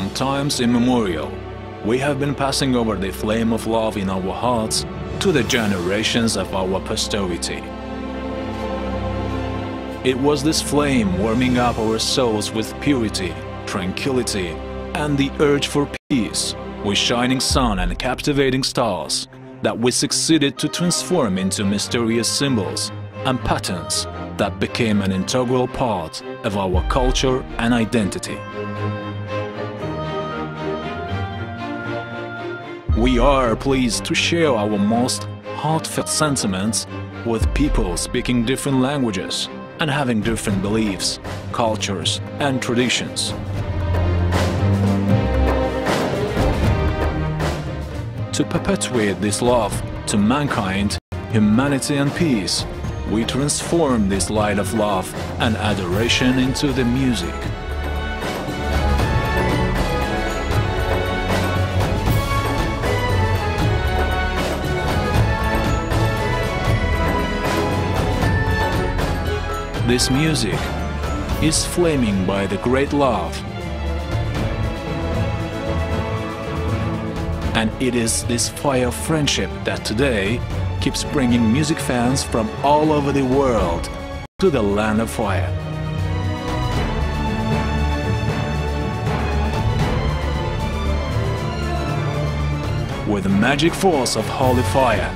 From times immemorial, we have been passing over the flame of love in our hearts to the generations of our posterity. It was this flame warming up our souls with purity, tranquility, and the urge for peace, with shining sun and captivating stars, that we succeeded to transform into mysterious symbols and patterns that became an integral part of our culture and identity. We are pleased to share our most heartfelt sentiments with people speaking different languages and having different beliefs, cultures, and traditions. To perpetuate this love to mankind, humanity and peace, we transform this light of love and adoration into the music. This music is flaming by the great love. And it is this fire of friendship that today keeps bringing music fans from all over the world to the land of fire. With the magic force of holy fire,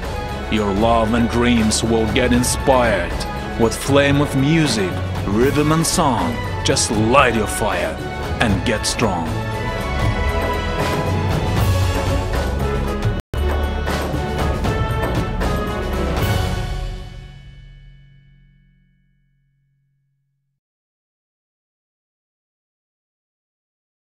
your love and dreams will get inspired. With flame of music, rhythm and song, just light your fire and get strong.